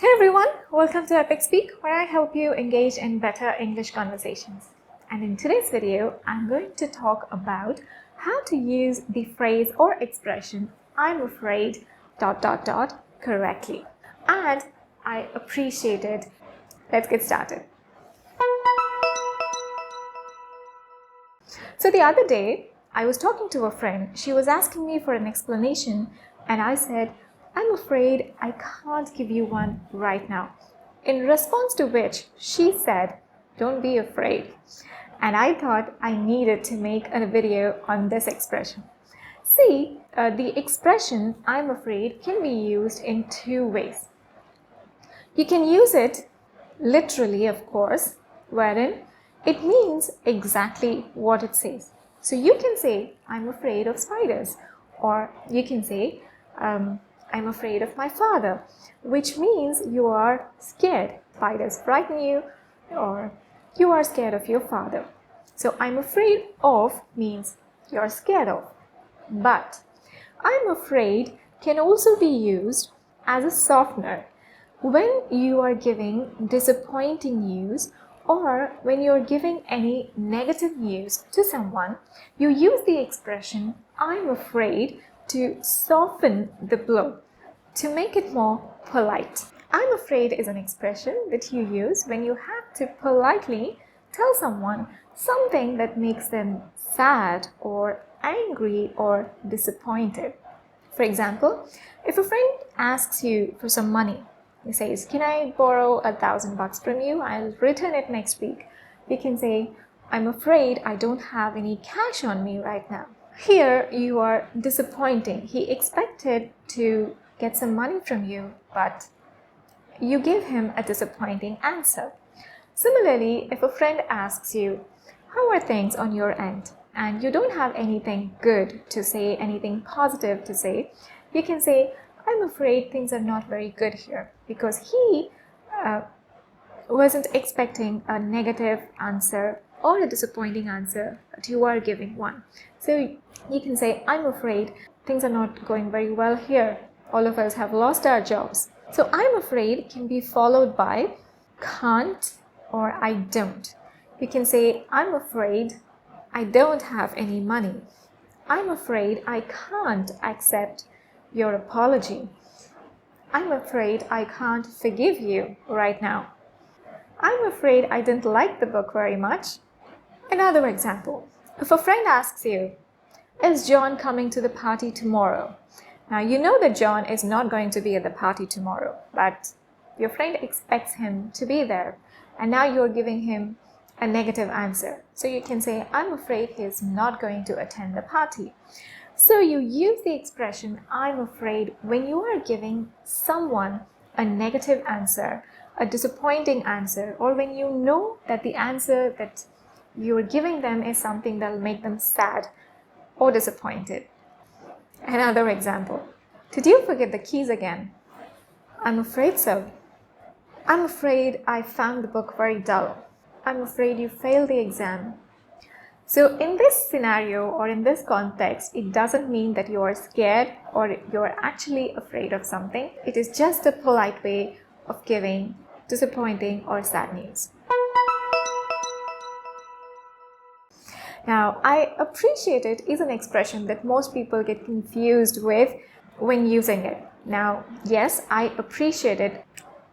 Hey everyone, welcome to epicspeak, where I help you engage in better English conversations. And in today's video, I'm going to talk about how to use the phrase or expression I'm afraid ... correctly. And I appreciate it. Let's get started. So the other day, I was talking to a friend. She was asking me for an explanation, and I said, I'm afraid I can't give you one right now. In response to which she said, don't be afraid. And I thought I needed to make a video on this expression. See, the expression I'm afraid can be used in two ways. You can use it literally, of course, wherein it means exactly what it says. So you can say, I'm afraid of spiders, or you can say, I'm afraid of my father, which means you are scared. Spiders frighten you, or you are scared of your father. So I'm afraid of means you're scared of. But I'm afraid can also be used as a softener when you are giving disappointing news, or when you're giving any negative news to someone. You use the expression I'm afraid to soften the blow, to make it more polite. I'm afraid is an expression that you use when you have to politely tell someone something that makes them sad or angry or disappointed. For example, if a friend asks you for some money, he says, can I borrow $1,000 from you? I'll return it next week. You can say, I'm afraid I don't have any cash on me right now. Here you are disappointing. He expected to get some money from you, but you give him a disappointing answer. Similarly, if a friend asks you, how are things on your end? And you don't have anything good to say, anything positive to say, you can say, I'm afraid things are not very good here, because he wasn't expecting a negative answer or a disappointing answer, but you are giving one. So you can say, I'm afraid things are not going very well here. All of us have lost our jobs. So I'm afraid can be followed by can't or I don't. You can say, I'm afraid I don't have any money. I'm afraid I can't accept your apology. I'm afraid I can't forgive you right now. I'm afraid I didn't like the book very much. Another example, if a friend asks you, is John coming to the party tomorrow? Now you know that John is not going to be at the party tomorrow, but your friend expects him to be there, and now you're giving him a negative answer. So you can say, I'm afraid he is not going to attend the party. So you use the expression I'm afraid when you are giving someone a negative answer, a disappointing answer, or when you know that the answer that you're giving them is something that will make them sad or disappointed. Another example, did you forget the keys again? I'm afraid so. I'm afraid I found the book very dull. I'm afraid you failed the exam. So in this scenario or in this context, it doesn't mean that you are scared or you're actually afraid of something. It is just a polite way of giving disappointing or sad news. Now, I appreciate it is an expression that most people get confused with when using it. Now, yes, I appreciate it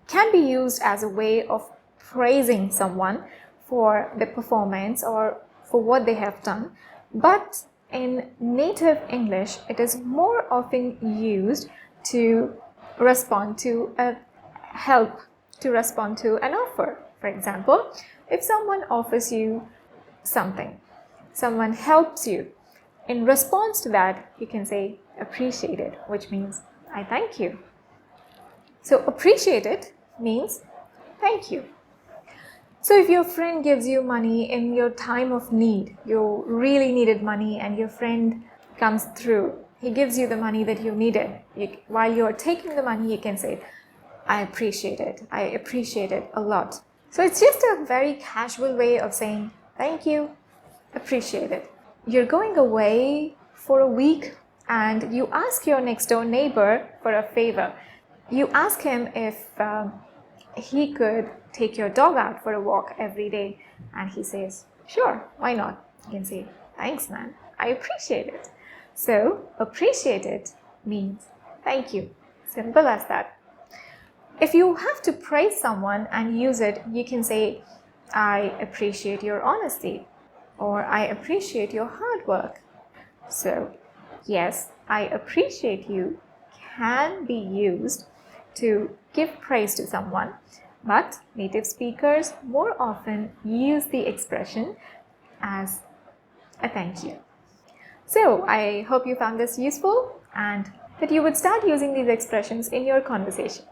can be used as a way of praising someone for the performance or for what they have done. But in native English, it is more often used to respond to a help, to respond to an offer. For example, if someone offers you something, someone helps you, in response to that, you can say appreciate it, which means I thank you. So appreciate it means thank you. So if your friend gives you money in your time of need, you really needed money and your friend comes through, he gives you the money that you needed. While you're taking the money, you can say, I appreciate it. I appreciate it a lot. So it's just a very casual way of saying thank you, appreciate it. You're going away for a week and you ask your next door neighbor for a favor. You ask him if he could take your dog out for a walk every day, and he says, sure, why not? You can say, thanks, man, I appreciate it. So, appreciate it means thank you. Simple as that. If you have to praise someone and use it, you can say, I appreciate your honesty, or I appreciate your hard work. So, yes, I appreciate you can be used to give praise to someone, but native speakers more often use the expression as a thank you. So, I hope you found this useful and that you would start using these expressions in your conversation.